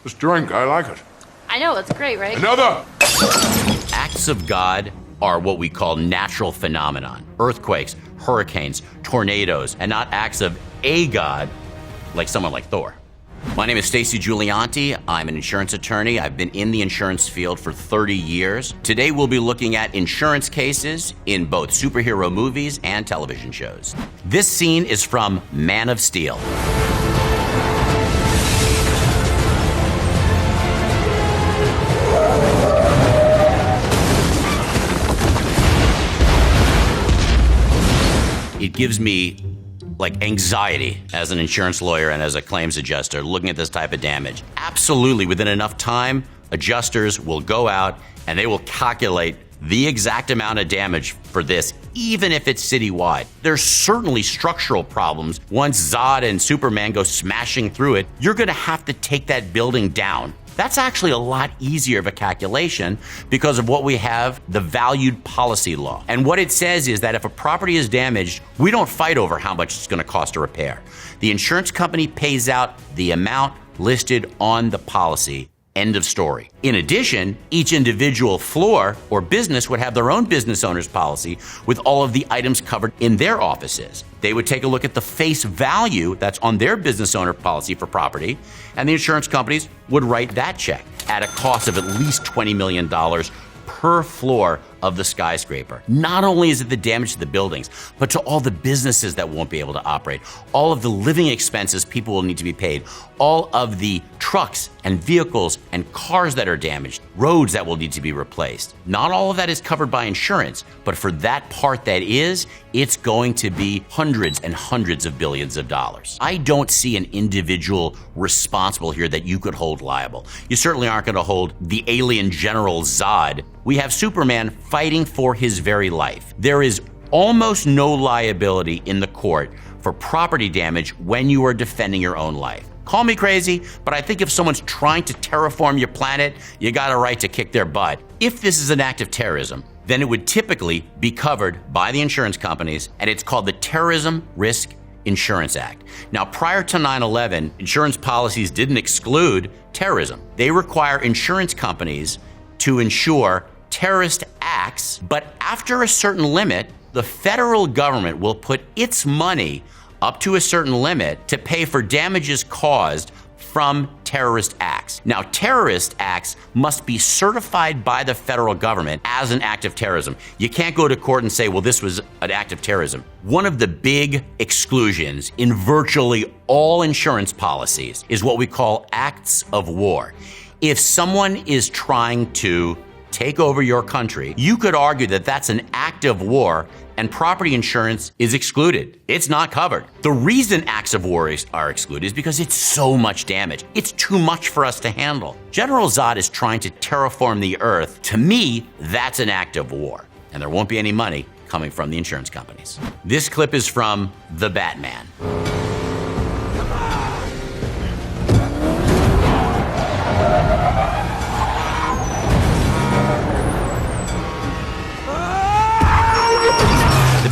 This drink, I like it. I know, it's great, right? Another! Acts of God are what we call natural phenomenon. Earthquakes, hurricanes, tornadoes, and not acts of a god like someone like Thor. My name is Stacey Giulianti. I'm an insurance attorney. I've been in the insurance field for 30 years. Today we'll be looking at insurance cases in both superhero movies and television shows. This scene is from Man of Steel. It gives me anxiety as an insurance lawyer and as a claims adjuster looking at this type of damage. Absolutely, within enough time, adjusters will go out and they will calculate the exact amount of damage for this, even if it's citywide. There's certainly structural problems. Once Zod and Superman go smashing through it, you're gonna have to take that building down. That's actually a lot easier of a calculation because of what we have, the valued policy law. And what it says is that if a property is damaged, we don't fight over how much it's gonna cost to repair. The insurance company pays out the amount listed on the policy. End of story. In addition, each individual floor or business would have their own business owner's policy with all of the items covered in their offices. They would take a look at the face value that's on their business owner policy for property, and the insurance companies would write that check at a cost of at least $20 million per floor of the skyscraper. Not only is it the damage to the buildings, but to all the businesses that won't be able to operate, all of the living expenses people will need to be paid, all of the trucks and vehicles and cars that are damaged, roads that will need to be replaced. Not all of that is covered by insurance, but for that part that is, it's going to be hundreds and hundreds of billions of dollars. I don't see an individual responsible here that you could hold liable. You certainly aren't going to hold the alien general Zod. We have Superman fighting for his very life. There is almost no liability in the court for property damage when you are defending your own life. Call me crazy, but I think if someone's trying to terraform your planet, you got a right to kick their butt. If this is an act of terrorism, then it would typically be covered by the insurance companies, and it's called the Terrorism Risk Insurance Act. Now, prior to 9/11, insurance policies didn't exclude terrorism. They require insurance companies to insure terrorist acts, but after a certain limit, the federal government will put its money up to a certain limit to pay for damages caused from terrorist acts. Now, terrorist acts must be certified by the federal government as an act of terrorism. You can't go to court and say, well, this was an act of terrorism. One of the big exclusions in virtually all insurance policies is what we call acts of war. If someone is trying to take over your country, you could argue that that's an act of war and property insurance is excluded. It's not covered. The reason acts of war are excluded is because it's so much damage. It's too much for us to handle. General Zod is trying to terraform the earth. To me, that's an act of war, and there won't be any money coming from the insurance companies. This clip is from The Batman.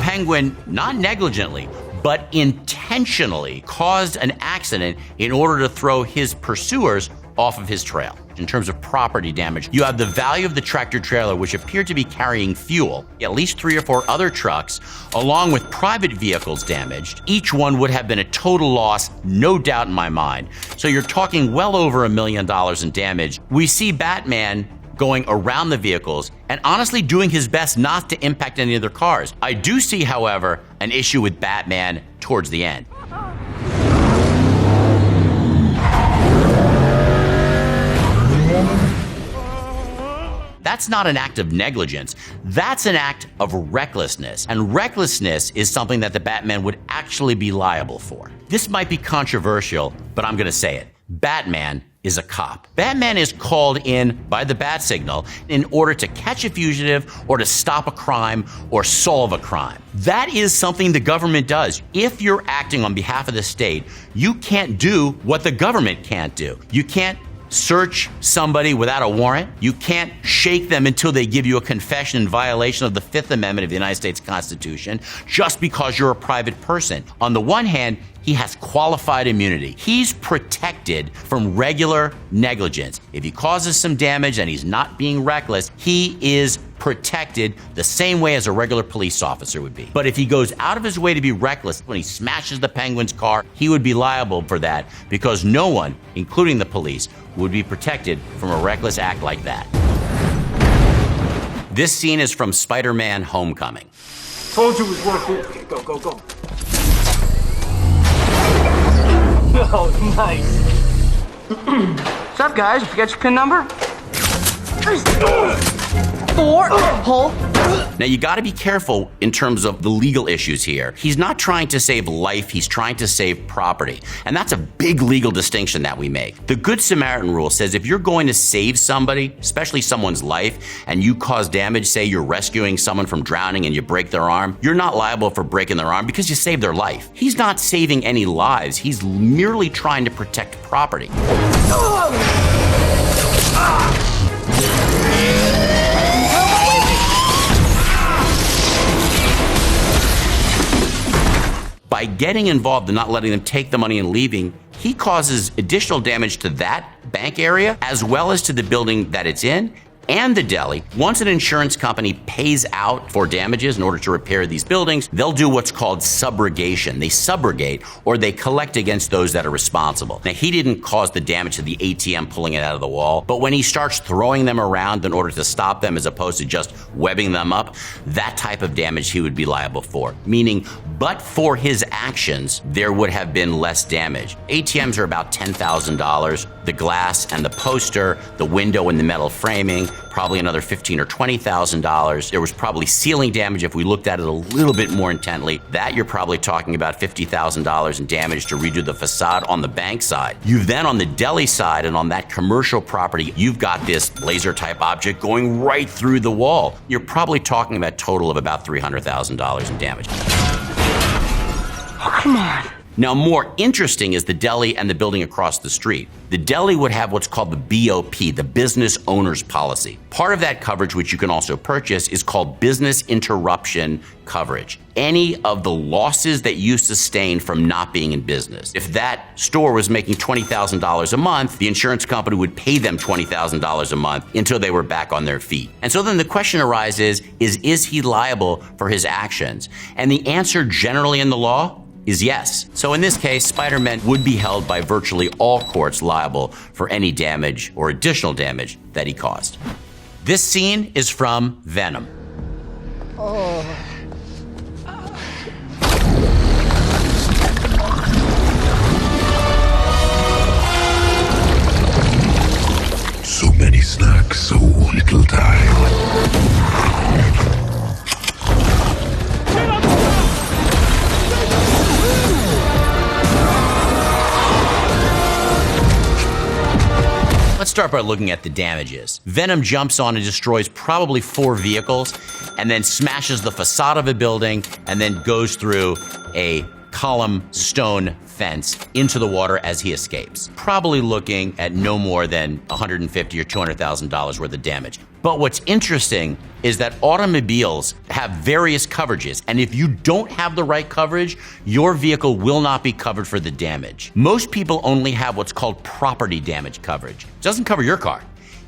Penguin, not negligently, but intentionally caused an accident in order to throw his pursuers off of his trail. In terms of property damage, you have the value of the tractor trailer, which appeared to be carrying fuel, at least 3 or 4 other trucks, along with private vehicles damaged. Each one would have been a total loss, no doubt in my mind. So you're talking well over $1 million in damage. We see Batman going around the vehicles and honestly doing his best not to impact any other cars. I do see, however, an issue with Batman towards the end. That's not an act of negligence. That's an act of recklessness. And recklessness is something that the Batman would actually be liable for. This might be controversial, but I'm gonna say it. Batman is a cop. Batman is called in by the bat signal in order to catch a fugitive or to stop a crime or solve a crime. That is something the government does. If you're acting on behalf of the state, you can't do what the government can't do. You can't search somebody without a warrant. You can't shake them until they give you a confession in violation of the Fifth Amendment of the United States Constitution just because you're a private person. On the one hand, he has qualified immunity. He's protected from regular negligence. If he causes some damage and he's not being reckless, he is protected the same way as a regular police officer would be. But if he goes out of his way to be reckless, when he smashes the Penguin's car, he would be liable for that because no one, including the police, would be protected from a reckless act like that. This scene is from Spider-Man Homecoming. Told you it was worth it. Okay, go, go, go. Oh, nice. What's up, guys? You forget your PIN number? 4 hole. Now, you got to be careful in terms of the legal issues here. He's not trying to save life, he's trying to save property. And that's a big legal distinction that we make. The Good Samaritan rule says if you're going to save somebody, especially someone's life, and you cause damage, say you're rescuing someone from drowning and you break their arm, you're not liable for breaking their arm because you saved their life. He's not saving any lives, he's merely trying to protect property. By getting involved and not letting them take the money and leaving, he causes additional damage to that bank area as well as to the building that it's in and the deli. Once an insurance company pays out for damages in order to repair these buildings, they'll do what's called subrogation. They subrogate, or they collect against those that are responsible. Now, he didn't cause the damage to the ATM pulling it out of the wall, but when he starts throwing them around in order to stop them as opposed to just webbing them up, that type of damage he would be liable for. Meaning, but for his actions, there would have been less damage. ATMs are about $10,000. The glass and the poster, the window and the metal framing, probably another $15,000 or $20,000. There was probably ceiling damage if we looked at it a little bit more intently. That you're probably talking about $50,000 in damage to redo the facade on the bank side. You then on the deli side and on that commercial property, you've got this laser type object going right through the wall. You're probably talking about a total of about $300,000 in damage. Oh, come on. Now, more interesting is the deli and the building across the street. The deli would have what's called the BOP, the Business Owner's Policy. Part of that coverage, which you can also purchase, is called business interruption coverage. Any of the losses that you sustain from not being in business. If that store was making $20,000 a month, the insurance company would pay them $20,000 a month until they were back on their feet. And so then the question arises, is he liable for his actions? And the answer generally in the law is yes. So in this case, Spider-Man would be held by virtually all courts liable for any damage or additional damage that he caused. This scene is from Venom. So many snacks, so little time. Let's start by looking at the damages. Venom jumps on and destroys probably 4 vehicles and then smashes the facade of a building and then goes through a column stone fence into the water as he escapes. Probably looking at no more than $150,000 or $200,000 worth of damage. But what's interesting is that automobiles have various coverages, and if you don't have the right coverage, your vehicle will not be covered for the damage. Most people only have what's called property damage coverage. It doesn't cover your car.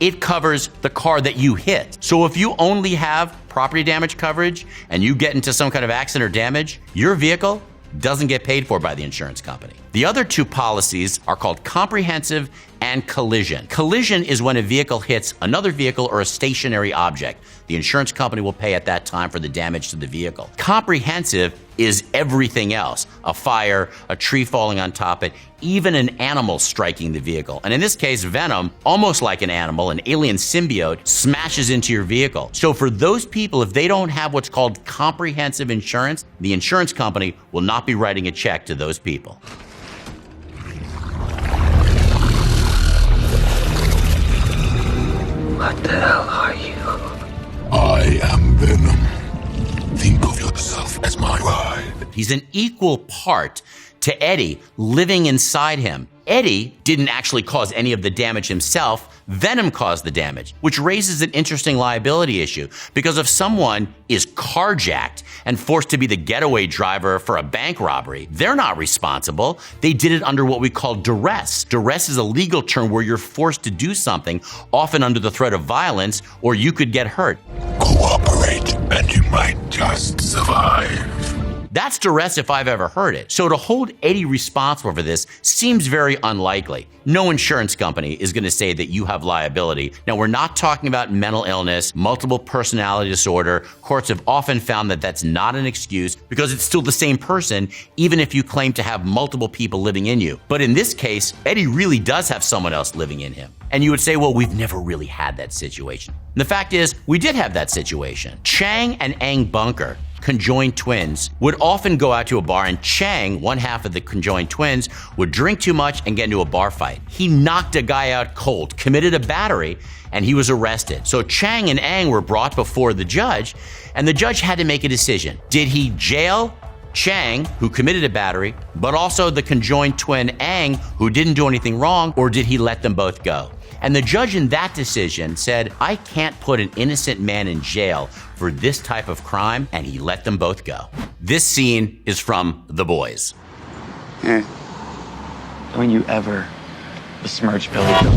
It covers the car that you hit. So if you only have property damage coverage and you get into some kind of accident or damage, your vehicle doesn't get paid for by the insurance company. The other 2 policies are called comprehensive and collision. Collision is when a vehicle hits another vehicle or a stationary object. The insurance company will pay at that time for the damage to the vehicle. Comprehensive is everything else. A fire, a tree falling on top of it, even an animal striking the vehicle. And in this case, Venom, almost like an animal, an alien symbiote, smashes into your vehicle. So for those people, if they don't have what's called comprehensive insurance, the insurance company will not be writing a check to those people. What the hell are you? I am Venom. Think of yourself as my ride. He's an equal part to Eddie living inside him. Eddie didn't actually cause any of the damage himself. Venom caused the damage, which raises an interesting liability issue, because if someone is carjacked and forced to be the getaway driver for a bank robbery, they're not responsible. They did it under what we call duress. Duress is a legal term where you're forced to do something, often under the threat of violence, or you could get hurt. Cooperate, and you might just survive. That's duress if I've ever heard it. So to hold Eddie responsible for this seems very unlikely. No insurance company is going to say that you have liability. Now, we're not talking about mental illness, multiple personality disorder. Courts have often found that that's not an excuse because it's still the same person, even if you claim to have multiple people living in you. But in this case, Eddie really does have someone else living in him. And you would say, well, we've never really had that situation. And the fact is, we did have that situation. Chang and Ang Bunker, conjoined twins, would often go out to a bar, and Chang, one half of the conjoined twins, would drink too much and get into a bar fight. He knocked a guy out cold, committed a battery, and he was arrested. So Chang and Ang were brought before the judge, and the judge had to make a decision. Did he jail Chang, who committed a battery, but also the conjoined twin Ang, who didn't do anything wrong, or did he let them both go? And the judge in that decision said, I can't put an innocent man in jail for this type of crime, and he let them both go. This scene is from The Boys. Don't you ever besmirch Billy Bill.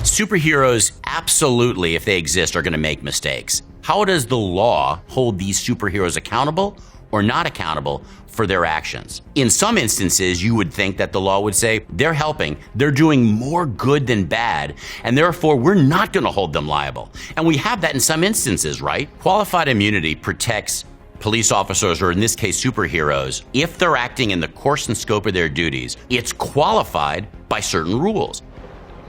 Superheroes, absolutely, if they exist, are going to make mistakes. How does the law hold these superheroes accountable or not accountable for their actions? In some instances, you would think that the law would say they're helping, they're doing more good than bad, and therefore we're not going to hold them liable. And we have that in some instances, right? Qualified immunity protects police officers, or in this case, superheroes, if they're acting in the course and scope of their duties. It's qualified by certain rules.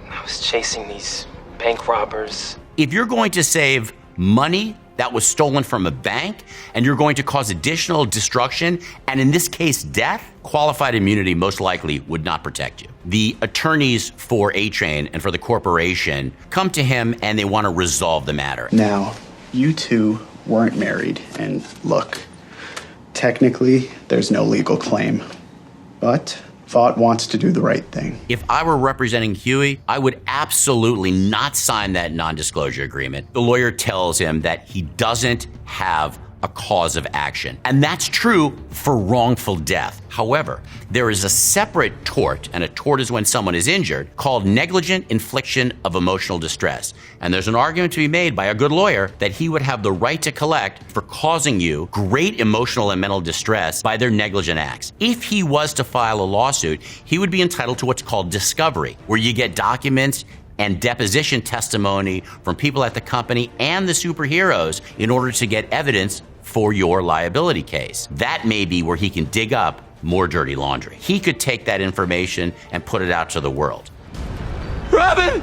I was chasing these bank robbers. If you're going to save money that was stolen from a bank, and you're going to cause additional destruction, and in this case, death, qualified immunity most likely would not protect you. The attorneys for A-Train and for the corporation come to him and they want to resolve the matter. Now, you two weren't married, and look, technically, there's no legal claim, but Vought wants to do the right thing. If I were representing Huey, I would absolutely not sign that non-disclosure agreement. The lawyer tells him that he doesn't have a cause of action. And that's true for wrongful death. However, there is a separate tort, and a tort is when someone is injured, called negligent infliction of emotional distress. And there's an argument to be made by a good lawyer that he would have the right to collect for causing you great emotional and mental distress by their negligent acts. If he was to file a lawsuit, he would be entitled to what's called discovery, where you get documents and deposition testimony from people at the company and the superheroes in order to get evidence for your liability case. That may be where he can dig up more dirty laundry. He could take that information and put it out to the world. Robin!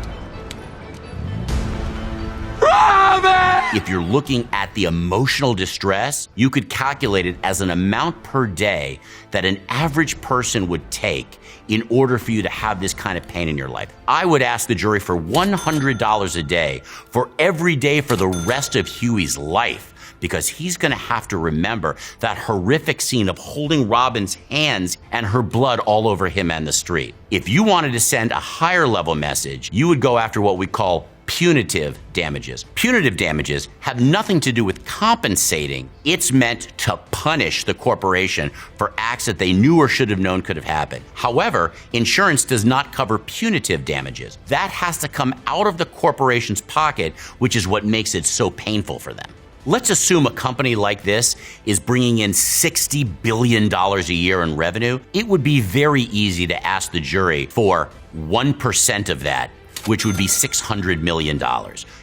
Robin! If you're looking at the emotional distress, you could calculate it as an amount per day that an average person would take in order for you to have this kind of pain in your life. I would ask the jury for $100 a day for every day for the rest of Huey's life, because he's going to have to remember that horrific scene of holding Robin's hands and her blood all over him and the street. If you wanted to send a higher level message, you would go after what we call punitive damages. Punitive damages have nothing to do with compensating. It's meant to punish the corporation for acts that they knew or should have known could have happened. However, insurance does not cover punitive damages. That has to come out of the corporation's pocket, which is what makes it so painful for them. Let's assume a company like this is bringing in $60 billion a year in revenue. It would be very easy to ask the jury for 1% of that, which would be $600 million.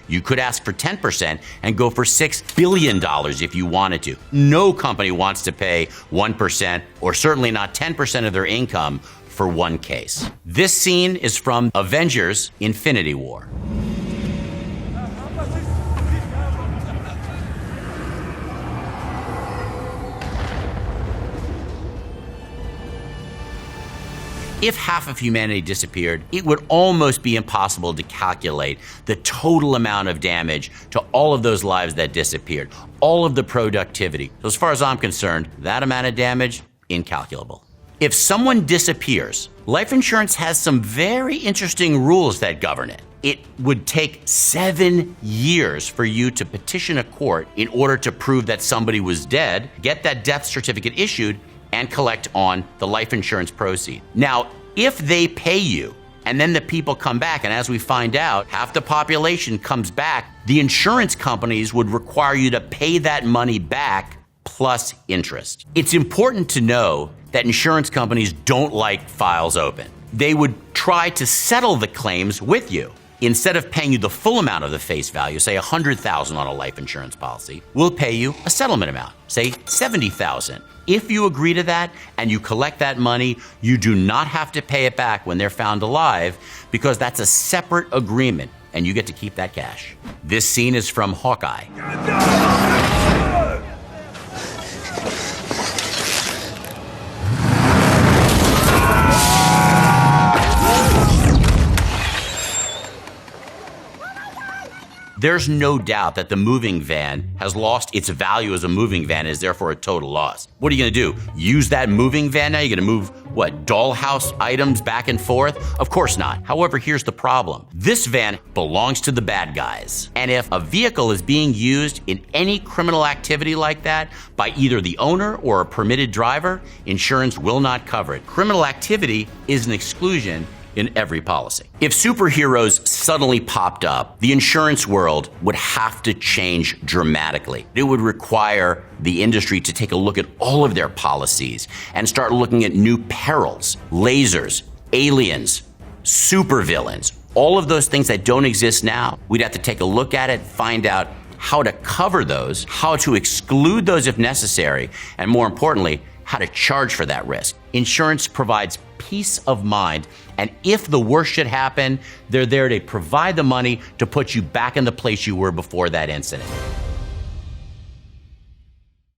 You could ask for 10% and go for $6 billion if you wanted to. No company wants to pay 1%, or certainly not 10% of their income for one case. This scene is from Avengers: Infinity War. If half of humanity disappeared, it would almost be impossible to calculate the total amount of damage to all of those lives that disappeared, all of the productivity. So as far as I'm concerned, that amount of damage, incalculable. If someone disappears, life insurance has some very interesting rules that govern it. It would take 7 years for you to petition a court in order to prove that somebody was dead, get that death certificate issued, and collect on the life insurance proceeds. Now, if they pay you, and then the people come back, and as we find out, half the population comes back, the insurance companies would require you to pay that money back plus interest. It's important to know that insurance companies don't like files open. They would try to settle the claims with you. Instead of paying you the full amount of the face value, say $100,000 on a life insurance policy, we'll pay you a settlement amount, say $70,000. If you agree to that and you collect that money, you do not have to pay it back when they're found alive because that's a separate agreement and you get to keep that cash. This scene is from Hawkeye. There's no doubt that the moving van has lost its value as a moving van and is therefore a total loss. What are you gonna do? Use that moving van now? You're gonna move, what, dollhouse items back and forth? Of course not. However, here's the problem. This van belongs to the bad guys. And if a vehicle is being used in any criminal activity like that by either the owner or a permitted driver, insurance will not cover it. Criminal activity is an exclusion in every policy. If superheroes suddenly popped up, the insurance world would have to change dramatically. It would require the industry to take a look at all of their policies and start looking at new perils, lasers, aliens, supervillains, all of those things that don't exist now. We'd have to take a look at it, find out how to cover those, how to exclude those if necessary, and more importantly, how to charge for that risk. Insurance provides peace of mind, and if the worst should happen, they're there to provide the money to put you back in the place you were before that incident.